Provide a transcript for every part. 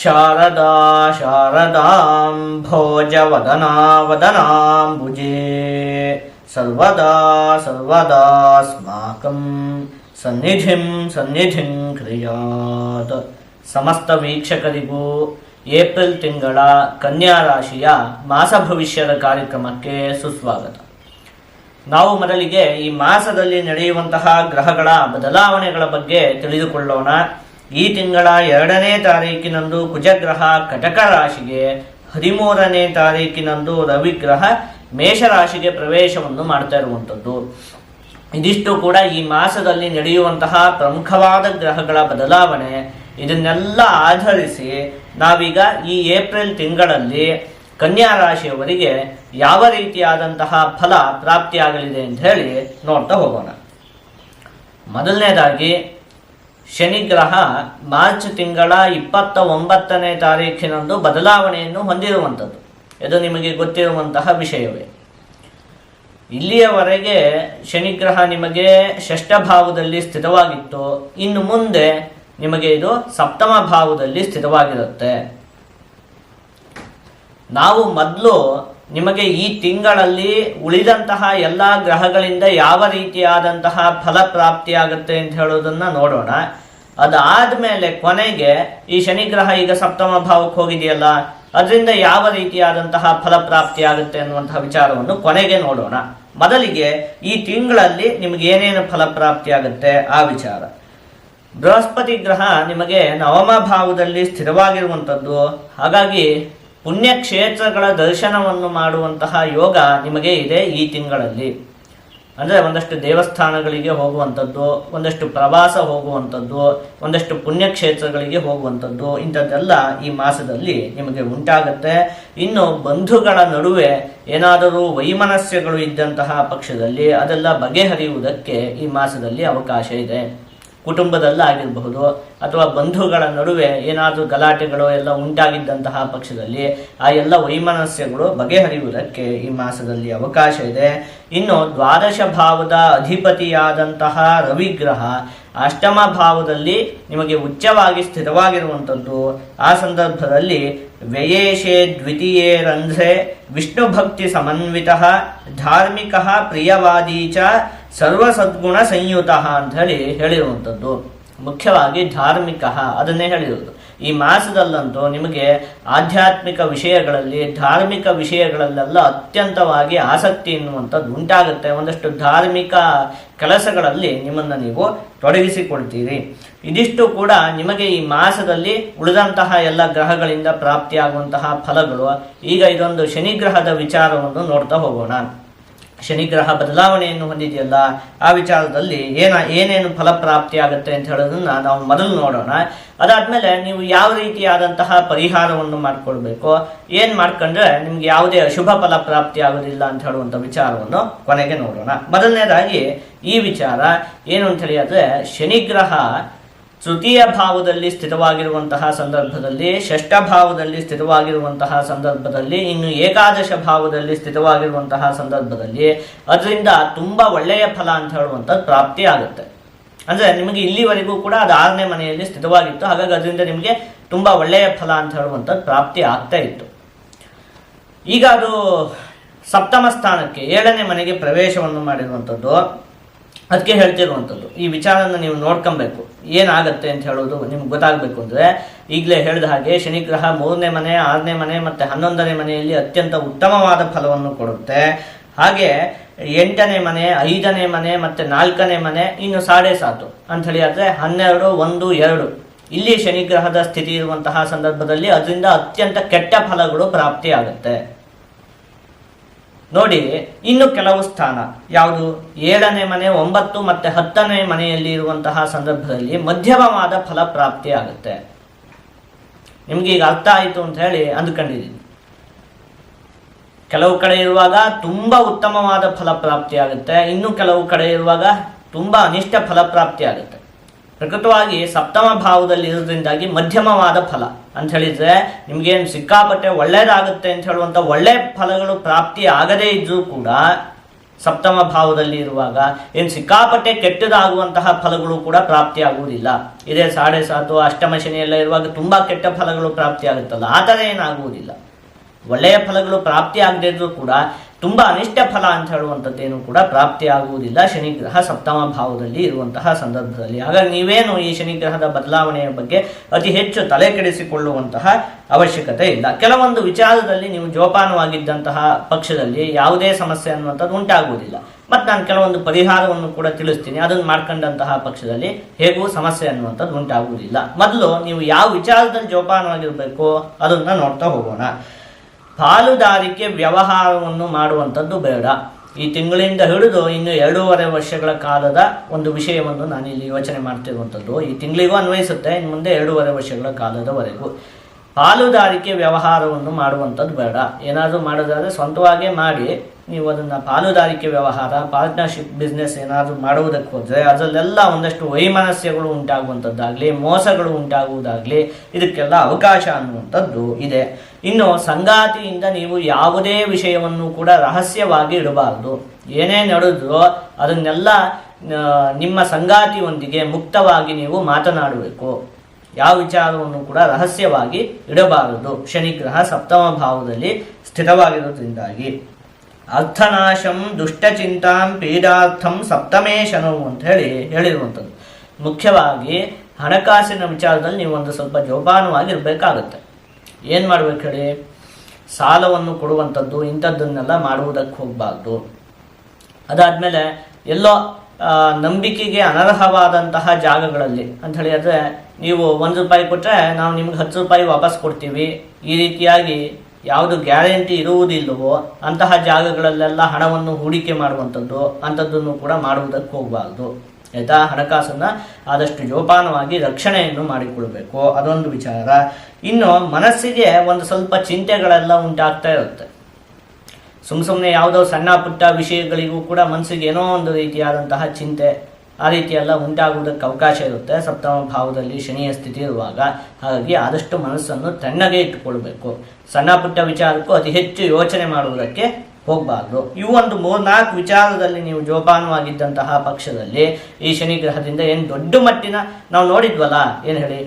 ಶಾರದಾ ಶಾರದಾಂ ಭೋಜವದನಾ ವದನಾಂಬುಜೇ ಸರ್ವದಾ ಸರ್ವದಾಸ್ಮಾಕಂ ಸನ್ನಿಧಿಂ ಸನ್ನಿಧಿಂ ಕ್ರಿಯಾತ್. ಸಮಸ್ತ ವೀಕ್ಷಕರಿಗೂ ಏಪ್ರಿಲ್ ತಿಂಗಳ ಕನ್ಯಾ ರಾಶಿಯ ಮಾಸ ಭವಿಷ್ಯದ ಕಾರ್ಯಕ್ರಮಕ್ಕೆ ಸುಸ್ವಾಗತ. ನಾವು ಮೊದಲಿಗೆ ಈ ಮಾಸದಲ್ಲಿ ನಡೆಯುವಂತಹ ಗ್ರಹಗಳ ಬದಲಾವಣೆಗಳ ಬಗ್ಗೆ ತಿಳಿದುಕೊಳ್ಳೋಣ. ಈ ತಿಂಗಳ 2ನೇ ತಾರೀಕಿನಂದು ಕುಜಗ್ರಹ ಕಟಕ ರಾಶಿಗೆ, 13ನೇ ತಾರೀಕಿನಂದು ರವಿಗ್ರಹ ಮೇಷರಾಶಿಗೆ ಪ್ರವೇಶವನ್ನು ಮಾಡ್ತಾ ಇರುವಂಥದ್ದು. ಇದಿಷ್ಟು ಕೂಡ ಈ ಮಾಸದಲ್ಲಿ ನಡೆಯುವಂತಹ ಪ್ರಮುಖವಾದ ಗ್ರಹಗಳ ಬದಲಾವಣೆ. ಇದನ್ನೆಲ್ಲ ಆಧರಿಸಿ ನಾವೀಗ ಈ ಏಪ್ರಿಲ್ ತಿಂಗಳಲ್ಲಿ ಕನ್ಯಾ ರಾಶಿಯವರಿಗೆ ಯಾವ ರೀತಿಯಾದಂತಹ ಫಲ ಪ್ರಾಪ್ತಿಯಾಗಲಿದೆ ಅಂತ ಹೇಳಿ ನೋಡ್ತಾ ಹೋಗೋಣ. ಮೊದಲನೇದಾಗಿ ಶನಿಗ್ರಹ ಮಾರ್ಚ್ ತಿಂಗಳ 29ನೇ ತಾರೀಖಿನಂದು ಬದಲಾವಣೆಯನ್ನು ಹೊಂದಿರುವಂಥದ್ದು. ಇದು ನಿಮಗೆ ಗೊತ್ತಿರುವಂತಹ ವಿಷಯವೇ. ಇಲ್ಲಿಯವರೆಗೆ ಶನಿಗ್ರಹ ನಿಮಗೆ ಷಷ್ಠ ಭಾವದಲ್ಲಿ ಸ್ಥಿತವಾಗಿತ್ತು. ಇನ್ನು ಮುಂದೆ ನಿಮಗೆ ಇದು ಸಪ್ತಮ ಭಾವದಲ್ಲಿ ಸ್ಥಿತವಾಗಿರುತ್ತೆ. ನಾವು ಮೊದಲು ನಿಮಗೆ ಈ ತಿಂಗಳಲ್ಲಿ ಉಳಿದಂತಹ ಎಲ್ಲ ಗ್ರಹಗಳಿಂದ ಯಾವ ರೀತಿಯಾದಂತಹ ಫಲ ಪ್ರಾಪ್ತಿಯಾಗುತ್ತೆ ಅಂತ ಹೇಳೋದನ್ನ ನೋಡೋಣ. ಅದಾದ್ಮೇಲೆ ಕೊನೆಗೆ ಈ ಶನಿಗ್ರಹ ಈಗ ಸಪ್ತಮ ಭಾವಕ್ಕೆ ಹೋಗಿದೆಯಲ್ಲ, ಅದರಿಂದ ಯಾವ ರೀತಿಯಾದಂತಹ ಫಲ ಪ್ರಾಪ್ತಿಯಾಗುತ್ತೆ ಅನ್ನುವಂತಹ ವಿಚಾರವನ್ನು ಕೊನೆಗೆ ನೋಡೋಣ. ಮೊದಲಿಗೆ ಈ ತಿಂಗಳಲ್ಲಿ ನಿಮಗೆ ಏನೇನು ಫಲ ಪ್ರಾಪ್ತಿಯಾಗುತ್ತೆ ಆ ವಿಚಾರ. ಬೃಹಸ್ಪತಿ ಗ್ರಹ ನಿಮಗೆ ನವಮ ಭಾವದಲ್ಲಿ ಸ್ಥಿರವಾಗಿರುವಂಥದ್ದು. ಹಾಗಾಗಿ ಪುಣ್ಯಕ್ಷೇತ್ರಗಳ ದರ್ಶನವನ್ನು ಮಾಡುವಂತಹ ಯೋಗ ನಿಮಗೆ ಇದೆ ಈ ತಿಂಗಳಲ್ಲಿ. ಅಂದರೆ ಒಂದಷ್ಟು ದೇವಸ್ಥಾನಗಳಿಗೆ ಹೋಗುವಂಥದ್ದು, ಒಂದಷ್ಟು ಪ್ರವಾಸ ಹೋಗುವಂಥದ್ದು, ಒಂದಷ್ಟು ಪುಣ್ಯಕ್ಷೇತ್ರಗಳಿಗೆ ಹೋಗುವಂಥದ್ದು, ಇಂಥದ್ದೆಲ್ಲ ಈ ಮಾಸದಲ್ಲಿ ನಿಮಗೆ ಉಂಟಾಗುತ್ತೆ. ಇನ್ನು ಬಂಧುಗಳ ನಡುವೆ ಏನಾದರೂ ವೈಮನಸ್ಯಗಳು ಇದ್ದಂತಹ ಪಕ್ಷದಲ್ಲಿ ಅದೆಲ್ಲ ಬಗೆಹರಿಯುವುದಕ್ಕೆ ಈ ಮಾಸದಲ್ಲಿ ಅವಕಾಶ ಇದೆ. ಕುಟುಂಬದಲ್ಲಾಗಿರಬಹುದು ಅಥವಾ ಬಂಧುಗಳ ನಡುವೆ ಏನಾದರೂ ಗಲಾಟೆಗಳು ಎಲ್ಲ ಉಂಟಾಗಿದ್ದಂತಹ ಪಕ್ಷದಲ್ಲಿ ಆ ಎಲ್ಲ ವೈಮನಸ್ಯಗಳು ಬಗೆಹರಿಯುವುದಕ್ಕೆ ಈ ಮಾಸದಲ್ಲಿ ಅವಕಾಶ ಇದೆ. ಇನ್ನು ದ್ವಾದಶ ಭಾವದ ಅಧಿಪತಿಯಾದಂತಹ ರವಿಗ್ರಹ ಅಷ್ಟಮ ಭಾವದಲ್ಲಿ ನಿಮಗೆ ಉಚ್ಚವಾಗಿ ಸ್ಥಿರವಾಗಿರುವಂಥದ್ದು. ಆ ಸಂದರ್ಭದಲ್ಲಿ ವ್ಯಯೇಶೇ ದ್ವಿತೀಯೇ ರಂಧ್ರೆ ವಿಷ್ಣು ಭಕ್ತಿ ಸಮನ್ವಿತ ಧಾರ್ಮಿಕ ಪ್ರಿಯವಾದಿ ಚ ಸರ್ವಸದ್ಗುಣ ಸಂಯುತ ಅಂತ ಹೇಳಿರುವಂಥದ್ದು. ಮುಖ್ಯವಾಗಿ ಧಾರ್ಮಿಕ ಅದನ್ನೇ ಹೇಳಿರುವುದು. ಈ ಮಾಸದಲ್ಲಂತೂ ನಿಮಗೆ ಆಧ್ಯಾತ್ಮಿಕ ವಿಷಯಗಳಲ್ಲಿ, ಧಾರ್ಮಿಕ ವಿಷಯಗಳಲ್ಲೆಲ್ಲ ಅತ್ಯಂತವಾಗಿ ಆಸಕ್ತಿ ಎನ್ನುವಂಥದ್ದು ಉಂಟಾಗುತ್ತೆ. ಒಂದಷ್ಟು ಧಾರ್ಮಿಕ ಕೆಲಸಗಳಲ್ಲಿ ನಿಮ್ಮನ್ನು ನೀವು ತೊಡಗಿಸಿಕೊಳ್ತೀರಿ. ಇದಿಷ್ಟು ಕೂಡ ನಿಮಗೆ ಈ ಮಾಸದಲ್ಲಿ ಉಳಿದಂತಹ ಎಲ್ಲ ಗ್ರಹಗಳಿಂದ ಪ್ರಾಪ್ತಿಯಾಗುವಂತಹ ಫಲಗಳು. ಈಗ ಇದೊಂದು ಶನಿಗ್ರಹದ ವಿಚಾರವನ್ನು ನೋಡ್ತಾ ಹೋಗೋಣ. ಶನಿಗ್ರಹ ಬದಲಾವಣೆಯನ್ನು ಹೊಂದಿದೆಯಲ್ಲ, ಆ ವಿಚಾರದಲ್ಲಿ ಏನೇನು ಫಲ ಪ್ರಾಪ್ತಿಯಾಗುತ್ತೆ ಅಂತ ಹೇಳೋದನ್ನ ನಾವು ಮೊದಲು ನೋಡೋಣ. ಅದಾದ್ಮೇಲೆ ನೀವು ಯಾವ ರೀತಿಯಾದಂತಹ ಪರಿಹಾರವನ್ನು ಮಾಡ್ಕೊಳ್ಬೇಕು, ಏನ್ ಮಾಡ್ಕೊಂಡ್ರೆ ನಿಮ್ಗೆ ಯಾವುದೇ ಅಶುಭ ಫಲ ಪ್ರಾಪ್ತಿ ಆಗೋದಿಲ್ಲ ಅಂತ ಹೇಳುವಂಥ ವಿಚಾರವನ್ನು ಕೊನೆಗೆ ನೋಡೋಣ. ಮೊದಲನೇದಾಗಿ ಈ ವಿಚಾರ ಏನು ಅಂತ ಹೇಳಿದ್ರೆ, ಶನಿಗ್ರಹ ತೃತೀಯ ಭಾವದಲ್ಲಿ ಸ್ಥಿತವಾಗಿರುವಂತಹ ಸಂದರ್ಭದಲ್ಲಿ, ಷಷ್ಠ ಭಾವದಲ್ಲಿ ಸ್ಥಿತವಾಗಿರುವಂತಹ ಸಂದರ್ಭದಲ್ಲಿ, ಇನ್ನು ಏಕಾದಶ ಭಾವದಲ್ಲಿ ಸ್ಥಿತವಾಗಿರುವಂತಹ ಸಂದರ್ಭದಲ್ಲಿ ಅದರಿಂದ ತುಂಬಾ ಒಳ್ಳೆಯ ಫಲ ಅಂತ ಹೇಳುವಂಥದ್ದು ಪ್ರಾಪ್ತಿ ಆಗುತ್ತೆ. ಅಂದ್ರೆ ನಿಮಗೆ ಇಲ್ಲಿವರೆಗೂ ಕೂಡ ಅದು 6ನೇ ಮನೆಯಲ್ಲಿ ಸ್ಥಿತವಾಗಿತ್ತು. ಹಾಗಾಗಿ ಅದರಿಂದ ನಿಮಗೆ ತುಂಬಾ ಒಳ್ಳೆಯ ಫಲ ಅಂತ ಹೇಳುವಂಥದ್ದು ಪ್ರಾಪ್ತಿ ಆಗ್ತಾ ಇತ್ತು. ಈಗ ಅದು ಸಪ್ತಮ ಸ್ಥಾನಕ್ಕೆ 7ನೇ ಮನೆಗೆ ಪ್ರವೇಶವನ್ನು ಮಾಡಿರುವಂಥದ್ದು. ಅದಕ್ಕೆ ಹೇಳ್ತಿರುವಂಥದ್ದು ಈ ವಿಚಾರನ ನೀವು ನೋಡ್ಕೊಬೇಕು. ಏನಾಗತ್ತೆ ಅಂತ ಹೇಳೋದು ನಿಮ್ಗೆ ಗೊತ್ತಾಗಬೇಕು ಅಂದರೆ, ಈಗಲೇ ಹೇಳಿದ ಹಾಗೆ ಶನಿಗ್ರಹ 3ನೇ ಮನೆ, 6ನೇ ಮನೆ ಮತ್ತು 11ನೇ ಮನೆಯಲ್ಲಿ ಅತ್ಯಂತ ಉತ್ತಮವಾದ ಫಲವನ್ನು ಕೊಡುತ್ತೆ. ಹಾಗೆ 8ನೇ ಮನೆ, 5ನೇ ಮನೆ ಮತ್ತು 4ನೇ ಮನೆ, ಇನ್ನು 7.5 ಅಂತ ಹೇಳಿ ಆದರೆ 12, 1, 2 ಇಲ್ಲಿ ಶನಿಗ್ರಹದ ಸ್ಥಿತಿ ಇರುವಂತಹ ಸಂದರ್ಭದಲ್ಲಿ ಅದರಿಂದ ಅತ್ಯಂತ ಕೆಟ್ಟ ಫಲಗಳು ಪ್ರಾಪ್ತಿ ಆಗುತ್ತೆ. ನೋಡಿ, ಇನ್ನು ಕೆಲವು ಸ್ಥಾನ ಯಾವುದು 7ನೇ ಮನೆ, 9 ಮತ್ತು 10ನೇ ಮನೆಯಲ್ಲಿ ಇರುವಂತಹ ಸಂದರ್ಭದಲ್ಲಿ ಮಧ್ಯಮವಾದ ಫಲ ಪ್ರಾಪ್ತಿ ಆಗುತ್ತೆ. ನಿಮ್ಗೆ ಈಗ ಅರ್ಥ ಆಯಿತು ಅಂತ ಹೇಳಿ ಅಂದ್ಕೊಂಡಿದ್ದೀನಿ. ಕೆಲವು ಕಡೆ ಇರುವಾಗ ತುಂಬಾ ಉತ್ತಮವಾದ ಫಲ ಪ್ರಾಪ್ತಿ ಆಗುತ್ತೆ, ಇನ್ನು ಕೆಲವು ಕಡೆ ಇರುವಾಗ ತುಂಬಾ ಅನಿಷ್ಟ ಫಲ ಪ್ರಾಪ್ತಿ ಆಗುತ್ತೆ. ಪ್ರಕೃತವಾಗಿ ಸಪ್ತಮ ಭಾವದಲ್ಲಿ ಇರೋದ್ರಿಂದಾಗಿ ಮಧ್ಯಮವಾದ ಫಲ ಅಂತ ಹೇಳಿದ್ರೆ ನಿಮ್ಗೇನು ಸಿಕ್ಕಾಪಟ್ಟೆ ಒಳ್ಳೇದಾಗುತ್ತೆ ಅಂತ ಹೇಳುವಂಥ ಒಳ್ಳೆ ಫಲಗಳು ಪ್ರಾಪ್ತಿ ಆಗದೇ ಇದ್ರೂ ಕೂಡ ಸಪ್ತಮ ಭಾವದಲ್ಲಿ ಇರುವಾಗ ಏನು ಸಿಕ್ಕಾಪಟ್ಟೆ ಕೆಟ್ಟದಾಗುವಂತಹ ಫಲಗಳು ಕೂಡ ಪ್ರಾಪ್ತಿಯಾಗುವುದಿಲ್ಲ. ಇದೇ 7.5 ಅಷ್ಟಮ ಶನಿಯೆಲ್ಲ ಇರುವಾಗ ತುಂಬ ಕೆಟ್ಟ ಫಲಗಳು ಪ್ರಾಪ್ತಿಯಾಗುತ್ತಲ್ಲ, ಆ ಥರ ಏನಾಗುವುದಿಲ್ಲ. ಒಳ್ಳೆಯ ಫಲಗಳು ಪ್ರಾಪ್ತಿ ಆಗದೇ ಇದ್ರೂ ಕೂಡ ತುಂಬ ಅನಿಷ್ಟ ಫಲ ಅಂತ ಹೇಳುವಂಥದ್ದೇನು ಕೂಡ ಪ್ರಾಪ್ತಿಯಾಗುವುದಿಲ್ಲ ಶನಿಗ್ರಹ ಸಪ್ತಮ ಭಾವದಲ್ಲಿ ಇರುವಂತಹ ಸಂದರ್ಭದಲ್ಲಿ. ಹಾಗಾಗಿ ನೀವೇನು ಈ ಶನಿಗ್ರಹದ ಬದಲಾವಣೆಯ ಬಗ್ಗೆ ಅತಿ ಹೆಚ್ಚು ತಲೆ ಕೆಡಿಸಿಕೊಳ್ಳುವಂತಹ ಅವಶ್ಯಕತೆ ಇಲ್ಲ. ಕೆಲವೊಂದು ವಿಚಾರದಲ್ಲಿ ನೀವು ಜೋಪಾನವಾಗಿದ್ದಂತಹ ಪಕ್ಷದಲ್ಲಿ ಯಾವುದೇ ಸಮಸ್ಯೆ ಅನ್ನುವಂಥದ್ದು ಉಂಟಾಗುವುದಿಲ್ಲ. ಮತ್ತು ನಾನು ಕೆಲವೊಂದು ಪರಿಹಾರವನ್ನು ಕೂಡ ತಿಳಿಸ್ತೀನಿ, ಅದನ್ನು ಮಾಡ್ಕೊಂಡಂತಹ ಪಕ್ಷದಲ್ಲಿ ಹೇಗೂ ಸಮಸ್ಯೆ ಅನ್ನುವಂಥದ್ದು ಉಂಟಾಗುವುದಿಲ್ಲ. ಮೊದಲು ನೀವು ಯಾವ ವಿಚಾರದಲ್ಲಿ ಜೋಪಾನವಾಗಿರಬೇಕು ಅದನ್ನು ನೋಡ್ತಾ ಹೋಗೋಣ. ಪಾಲುದಾರಿಕೆ ವ್ಯವಹಾರವನ್ನು ಮಾಡುವಂಥದ್ದು ಬೇಡ. ಈ ತಿಂಗಳಿಂದ ಹಿಡಿದು ಇನ್ನು 2.5 ವರ್ಷಗಳ ಕಾಲದ ಒಂದು ವಿಷಯವನ್ನು ನಾನಿಲ್ಲಿ ಯೋಚನೆ ಮಾಡ್ತಿರುವಂಥದ್ದು. ಈ ತಿಂಗಳಿಗೂ ಅನ್ವಯಿಸುತ್ತೆ, ಇನ್ನು ಮುಂದೆ 2.5 ವರ್ಷಗಳ ಕಾಲದವರೆಗೂ ಪಾಲುದಾರಿಕೆ ವ್ಯವಹಾರವನ್ನು ಮಾಡುವಂಥದ್ದು ಬೇಡ. ಏನಾದರೂ ಮಾಡೋದಾದರೆ ಸ್ವಂತವಾಗೇ ಮಾಡಿ. ನೀವು ಅದನ್ನು ಪಾಲುದಾರಿಕೆ ವ್ಯವಹಾರ, ಪಾರ್ಟ್ನರ್ಶಿಪ್ ಬಿಸ್ನೆಸ್ ಏನಾದರೂ ಮಾಡುವುದಕ್ಕೆ ಹೋದರೆ ಅದರಲ್ಲೆಲ್ಲ ಒಂದಷ್ಟು ವೈಮನಸ್ಯಗಳು ಉಂಟಾಗುವಂಥದ್ದಾಗಲಿ, ಮೋಸಗಳು ಉಂಟಾಗುವುದಾಗಲಿ, ಇದಕ್ಕೆಲ್ಲ ಅವಕಾಶ ಅನ್ನುವಂಥದ್ದು ಇದೆ. ಇನ್ನು ಸಂಗಾತಿಯಿಂದ ನೀವು ಯಾವುದೇ ವಿಷಯವನ್ನು ಕೂಡ ರಹಸ್ಯವಾಗಿ ಇಡಬಾರ್ದು. ಏನೇ ನಡೆದ್ರೂ ಅದನ್ನೆಲ್ಲ ನಿಮ್ಮ ಸಂಗಾತಿಯೊಂದಿಗೆ ಮುಕ್ತವಾಗಿ ನೀವು ಮಾತನಾಡಬೇಕು. ಯಾವ ವಿಚಾರವನ್ನು ಕೂಡ ರಹಸ್ಯವಾಗಿ ಇಡಬಾರದು. ಶನಿಗ್ರಹ ಸಪ್ತಮ ಭಾವದಲ್ಲಿ ಸ್ಥಿತವಾಗಿರೋದ್ರಿಂದಾಗಿ ಅರ್ಥನಾಶಂ ದುಷ್ಟಚಿಂತಾಂ ಪೀಡಾರ್ಥಂ ಸಪ್ತಮೇ ಶನವು ಅಂತ ಹೇಳಿರುವಂಥದ್ದು. ಮುಖ್ಯವಾಗಿ ಹಣಕಾಸಿನ ವಿಚಾರದಲ್ಲಿ ನೀವು ಒಂದು ಸ್ವಲ್ಪ ಜೋಪಾನವಾಗಿರಬೇಕಾಗತ್ತೆ. ಏನು ಮಾಡ್ಬೇಕು ಹೇಳಿ, ಸಾಲವನ್ನು ಕೊಡುವಂಥದ್ದು ಇಂಥದ್ದನ್ನೆಲ್ಲ ಮಾಡುವುದಕ್ಕೆ ಹೋಗಬಾರ್ದು. ಅದಾದಮೇಲೆ ಎಲ್ಲೋ ನಂಬಿಕೆಗೆ ಅನರ್ಹವಾದಂತಹ ಜಾಗಗಳಲ್ಲಿ ಅಂತ ಹೇಳಿದರೆ ನೀವು 1 ರೂಪಾಯಿ ಕೊಟ್ಟರೆ ನಾವು ನಿಮ್ಗೆ 10 ರೂಪಾಯಿ ವಾಪಸ್ ಕೊಡ್ತೀವಿ, ಈ ರೀತಿಯಾಗಿ ಯಾವುದು ಗ್ಯಾರಂಟಿ ಇರುವುದಿಲ್ಲವೋ ಅಂತಹ ಜಾಗಗಳಲ್ಲೆಲ್ಲ ಹಣವನ್ನು ಹೂಡಿಕೆ ಮಾಡುವಂಥದ್ದು ಅಂಥದ್ದನ್ನು ಕೂಡ ಮಾಡುವುದಕ್ಕೆ ಹೋಗಬಾರ್ದು. ಆಯಿತಾ? ಹಣಕಾಸನ್ನು ಆದಷ್ಟು ಜೋಪಾನವಾಗಿ ರಕ್ಷಣೆಯನ್ನು ಮಾಡಿಕೊಳ್ಬೇಕು, ಅದೊಂದು ವಿಚಾರ. ಇನ್ನು ಮನಸ್ಸಿಗೆ ಒಂದು ಸ್ವಲ್ಪ ಚಿಂತೆಗಳೆಲ್ಲ ಉಂಟಾಗ್ತಾ ಇರುತ್ತೆ. ಸುಮ್ಮನೆ ಯಾವುದೋ ಸಣ್ಣ ಪುಟ್ಟ ವಿಷಯಗಳಿಗೂ ಕೂಡ ಮನಸ್ಸಿಗೆ ಏನೋ ಒಂದು ರೀತಿಯಾದಂತಹ ಚಿಂತೆ ಆ ರೀತಿಯೆಲ್ಲ ಉಂಟಾಗುವುದಕ್ಕೆ ಅವಕಾಶ ಇರುತ್ತೆ ಸಪ್ತಮ ಭಾವದಲ್ಲಿ ಶನಿಯ ಸ್ಥಿತಿ ಇರುವಾಗ. ಹಾಗಾಗಿ ಆದಷ್ಟು ಮನಸ್ಸನ್ನು ತಣ್ಣಗೆ ಇಟ್ಟುಕೊಳ್ಬೇಕು. ಸಣ್ಣ ಪುಟ್ಟ ವಿಚಾರಕ್ಕೂ ಅತಿ ಹೆಚ್ಚು ಯೋಚನೆ ಮಾಡುವುದಕ್ಕೆ ಹೋಗಬಾರ್ದು. ಇವು ಒಂದು 3-4 ವಿಚಾರದಲ್ಲಿ ನೀವು ಜೋಪಾನವಾಗಿದ್ದಂತಹ ಪಕ್ಷದಲ್ಲಿ ಈ ಶನಿಗ್ರಹದಿಂದ ಏನು ದೊಡ್ಡ ಮಟ್ಟಿನ ನಾವು ನೋಡಿದ್ವಲ್ಲ, ಏನು ಹೇಳಿ,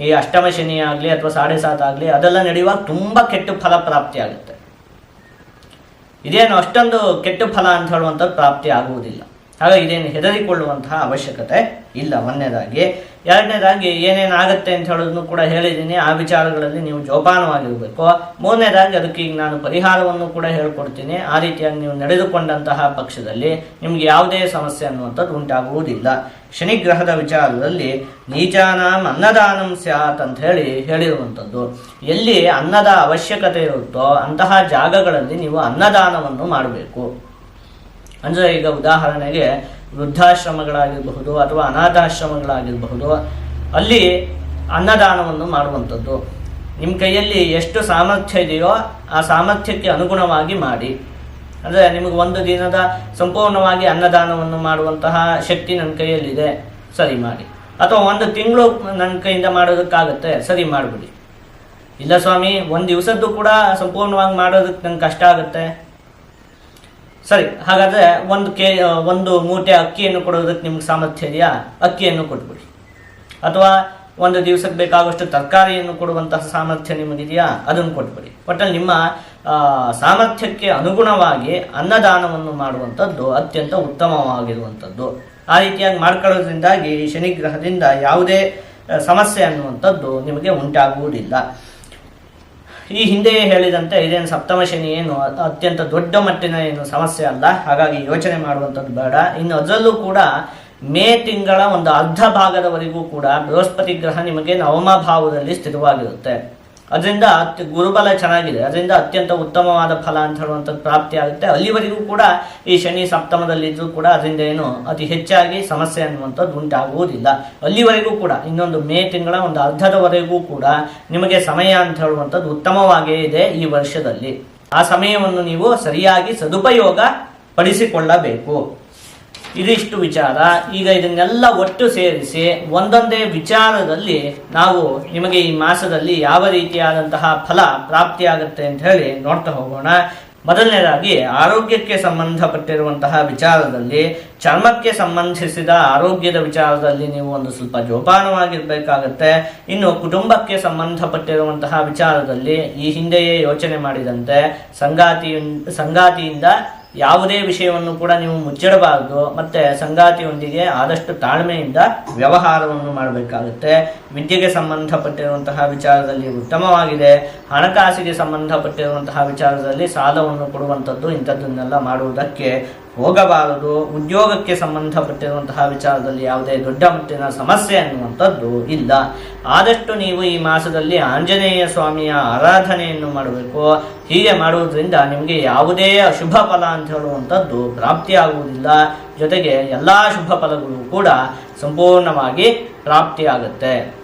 ಈ ಅಷ್ಟಮ ಶನಿ ಆಗಲಿ ಅಥವಾ 7.5 ಆಗಲಿ ಅದೆಲ್ಲ ನಡೆಯುವಾಗ ತುಂಬ ಕೆಟ್ಟ ಫಲ ಪ್ರಾಪ್ತಿ ಆಗುತ್ತೆ. ಇದೇನು ಅಷ್ಟೊಂದು ಕೆಟ್ಟ ಫಲ ಅಂತ ಹೇಳುವಂಥದ್ದು ಪ್ರಾಪ್ತಿ ಆಗುವುದಿಲ್ಲ. ಹಾಗಾಗಿ ಇದೇನು ಹೆದರಿಕೊಳ್ಳುವಂತಹ ಅವಶ್ಯಕತೆ ಇಲ್ಲ. ಒಂದನೇದಾಗಿ. ಎರಡನೇದಾಗಿ ಏನೇನಾಗುತ್ತೆ ಅಂತ ಹೇಳೋದನ್ನು ಕೂಡ ಹೇಳಿದ್ದೀನಿ, ಆ ವಿಚಾರಗಳಲ್ಲಿ ನೀವು ಜೋಪಾನವಾಗಿರಬೇಕು. ಮೂರನೇದಾಗಿ ಅದಕ್ಕೆ ಈಗ ನಾನು ಪರಿಹಾರವನ್ನು ಕೂಡ ಹೇಳ್ಕೊಡ್ತೀನಿ. ಆ ರೀತಿಯಾಗಿ ನೀವು ನಡೆದುಕೊಂಡಂತಹ ಪಕ್ಷದಲ್ಲಿ ನಿಮ್ಗೆ ಯಾವುದೇ ಸಮಸ್ಯೆ ಅನ್ನುವಂಥದ್ದು ಉಂಟಾಗುವುದಿಲ್ಲ. ಶನಿಗ್ರಹದ ವಿಚಾರದಲ್ಲಿ ನೀಚಾನಾಂ ಅನ್ನದಾನಂ ಸ್ಯಾತ್ ಅಂತ ಹೇಳಿರುವಂಥದ್ದು. ಎಲ್ಲಿ ಅನ್ನದ ಅವಶ್ಯಕತೆ ಇರುತ್ತೋ ಅಂತಹ ಜಾಗಗಳಲ್ಲಿ ನೀವು ಅನ್ನದಾನವನ್ನು ಮಾಡಬೇಕು. ಅಂದರೆ ಈಗ ಉದಾಹರಣೆಗೆ ವೃದ್ಧಾಶ್ರಮಗಳಾಗಿರಬಹುದು ಅಥವಾ ಅನಾಥಾಶ್ರಮಗಳಾಗಿರಬಹುದು, ಅಲ್ಲಿ ಅನ್ನದಾನವನ್ನು ಮಾಡುವಂಥದ್ದು. ನಿಮ್ಮ ಕೈಯಲ್ಲಿ ಎಷ್ಟು ಸಾಮರ್ಥ್ಯ ಇದೆಯೋ ಆ ಸಾಮರ್ಥ್ಯಕ್ಕೆ ಅನುಗುಣವಾಗಿ ಮಾಡಿ. ಅಂದರೆ ನಿಮಗೆ ಒಂದು ದಿನದ ಸಂಪೂರ್ಣವಾಗಿ ಅನ್ನದಾನವನ್ನು ಮಾಡುವಂತಹ ಶಕ್ತಿ ನನ್ನ ಕೈಯಲ್ಲಿದೆ, ಸರಿ ಮಾಡಿ. ಅಥವಾ 1 ತಿಂಗಳು ನನ್ನ ಕೈಯಿಂದ ಮಾಡೋದಕ್ಕಾಗತ್ತೆ, ಸರಿ ಮಾಡಿಬಿಡಿ. ಇಲ್ಲ ಸ್ವಾಮಿ, 1 ದಿವಸದ್ದು ಕೂಡ ಸಂಪೂರ್ಣವಾಗಿ ಮಾಡೋದಕ್ಕೆ ನಂಗೆ ಕಷ್ಟ ಆಗುತ್ತೆ, ಸರಿ, ಹಾಗಾದರೆ 1 ಮೂಟೆ ಅಕ್ಕಿಯನ್ನು ಕೊಡೋದಕ್ಕೆ ನಿಮ್ಗೆ ಸಾಮರ್ಥ್ಯ ಇದೆಯಾ, ಅಕ್ಕಿಯನ್ನು ಕೊಟ್ಬಿಡಿ. ಅಥವಾ 1 ದಿವಸಕ್ಕೆ ಬೇಕಾಗುವಷ್ಟು ತರಕಾರಿಯನ್ನು ಕೊಡುವಂತಹ ಸಾಮರ್ಥ್ಯ ನಿಮಗಿದೆಯಾ, ಅದನ್ನು ಕೊಟ್ಬಿಡಿ. ಒಟ್ಟಲ್ಲಿ ನಿಮ್ಮ ಸಾಮರ್ಥ್ಯಕ್ಕೆ ಅನುಗುಣವಾಗಿ ಅನ್ನದಾನವನ್ನು ಮಾಡುವಂಥದ್ದು ಅತ್ಯಂತ ಉತ್ತಮವಾಗಿರುವಂಥದ್ದು. ಆ ರೀತಿಯಾಗಿ ಮಾಡ್ಕೊಳ್ಳೋದ್ರಿಂದಾಗಿ ಶನಿಗ್ರಹದಿಂದ ಯಾವುದೇ ಸಮಸ್ಯೆ ಅನ್ನುವಂಥದ್ದು ನಿಮಗೆ ಉಂಟಾಗುವುದಿಲ್ಲ. ಈ ಹಿಂದೆಯೇ ಹೇಳಿದಂತೆ ಇದೇನು ಸಪ್ತಮ ಶನಿ ಏನು ಅತ್ಯಂತ ದೊಡ್ಡ ಮಟ್ಟಿನ ಏನು ಸಮಸ್ಯೆ ಅಲ್ಲ. ಹಾಗಾಗಿ ಯೋಚನೆ ಮಾಡುವಂಥದ್ದು ಬೇಡ. ಇನ್ನು ಅದರಲ್ಲೂ ಕೂಡ ಮೇ ತಿಂಗಳ ಒಂದು ಅರ್ಧ ಭಾಗದವರೆಗೂ ಕೂಡ ಬೃಹಸ್ಪತಿ ಗ್ರಹ ನಿಮಗೆ ನವಮ ಭಾವದಲ್ಲಿ ಸ್ಥಿರವಾಗಿರುತ್ತೆ. ಅದರಿಂದ ಗುರುಬಲ ಚೆನ್ನಾಗಿದೆ, ಅದರಿಂದ ಅತ್ಯಂತ ಉತ್ತಮವಾದ ಫಲ ಅಂತ ಹೇಳುವಂಥದ್ದು ಪ್ರಾಪ್ತಿ ಆಗುತ್ತೆ. ಅಲ್ಲಿವರೆಗೂ ಕೂಡ ಈ ಶನಿ ಸಪ್ತಮದಲ್ಲಿದ್ದರೂ ಕೂಡ ಅದರಿಂದ ಏನು ಅತಿ ಹೆಚ್ಚಾಗಿ ಸಮಸ್ಯೆ ಅನ್ನುವಂಥದ್ದು ಉಂಟಾಗುವುದಿಲ್ಲ. ಅಲ್ಲಿವರೆಗೂ ಕೂಡ ಇನ್ನೊಂದು ಮೇ ತಿಂಗಳ ಒಂದು ಅರ್ಧದವರೆಗೂ ಕೂಡ ನಿಮಗೆ ಸಮಯ ಅಂತ ಹೇಳುವಂಥದ್ದು ಉತ್ತಮವಾಗೇ ಇದೆ ಈ ವರ್ಷದಲ್ಲಿ. ಆ ಸಮಯವನ್ನು ನೀವು ಸರಿಯಾಗಿ ಸದುಪಯೋಗ ಪಡಿಸಿಕೊಳ್ಳಬೇಕು. ಇದಿಷ್ಟು ವಿಚಾರ. ಈಗ ಇದನ್ನೆಲ್ಲ ಒಟ್ಟು ಸೇರಿಸಿ ಒಂದೊಂದೇ ವಿಚಾರದಲ್ಲಿ ನಾವು ನಿಮಗೆ ಈ ಮಾಸದಲ್ಲಿ ಯಾವ ರೀತಿಯಾದಂತಹ ಫಲ ಪ್ರಾಪ್ತಿಯಾಗುತ್ತೆ ಅಂತ ಹೇಳಿ ನೋಡ್ತಾ ಹೋಗೋಣ. ಮೊದಲನೇದಾಗಿ ಆರೋಗ್ಯಕ್ಕೆ ಸಂಬಂಧಪಟ್ಟಿರುವಂತಹ ವಿಚಾರದಲ್ಲಿ, ಚರ್ಮಕ್ಕೆ ಸಂಬಂಧಿಸಿದ ಆರೋಗ್ಯದ ವಿಚಾರದಲ್ಲಿ ನೀವು ಒಂದು ಸ್ವಲ್ಪ ಜೋಪಾನವಾಗಿರ್ಬೇಕಾಗತ್ತೆ. ಇನ್ನು ಕುಟುಂಬಕ್ಕೆ ಸಂಬಂಧಪಟ್ಟಿರುವಂತಹ ವಿಚಾರದಲ್ಲಿ ಈ ಹಿಂದೆಯೇ ಯೋಚನೆ ಮಾಡಿದಂತೆ ಸಂಗಾತಿಯಿಂದ ಯಾವುದೇ ವಿಷಯವನ್ನು ಕೂಡ ನೀವು ಮುಚ್ಚಿಡಬಾರದು. ಮತ್ತೆ ಸಂಗಾತಿಯೊಂದಿಗೆ ಆದಷ್ಟು ತಾಳ್ಮೆಯಿಂದ ವ್ಯವಹಾರವನ್ನು ಮಾಡಬೇಕಾಗುತ್ತೆ. ವಿದ್ಯೆಗೆ ಸಂಬಂಧಪಟ್ಟಿರುವಂತಹ ವಿಚಾರದಲ್ಲಿ ಉತ್ತಮವಾಗಿದೆ. ಹಣಕಾಸಿಗೆ ಸಂಬಂಧಪಟ್ಟಿರುವಂತಹ ವಿಚಾರದಲ್ಲಿ ಸಾಲವನ್ನು ಕೊಡುವಂಥದ್ದು ಇಂಥದ್ದನ್ನೆಲ್ಲ ಮಾಡುವುದಕ್ಕೆ ಹೋಗಬಾರದು. ಉದ್ಯೋಗಕ್ಕೆ ಸಂಬಂಧಪಟ್ಟಿರುವಂತಹ ವಿಚಾರದಲ್ಲಿ ಯಾವುದೇ ದೊಡ್ಡ ಮಟ್ಟಿನ ಸಮಸ್ಯೆ ಅನ್ನುವಂಥದ್ದು ಇಲ್ಲ. ಆದಷ್ಟು ನೀವು ಈ ಮಾಸದಲ್ಲಿ ಆಂಜನೇಯ ಸ್ವಾಮಿಯ ಆರಾಧನೆಯನ್ನು ಮಾಡಬೇಕು. ಹೀಗೆ ಮಾಡುವುದರಿಂದ ನಿಮಗೆ ಯಾವುದೇ ಅಶುಭ ಫಲ ಅಂತ ಹೇಳುವಂಥದ್ದು ಪ್ರಾಪ್ತಿಯಾಗುವುದಿಲ್ಲ. ಜೊತೆಗೆ ಎಲ್ಲ ಶುಭ ಫಲಗಳು ಕೂಡ ಸಂಪೂರ್ಣವಾಗಿ ಪ್ರಾಪ್ತಿಯಾಗುತ್ತೆ.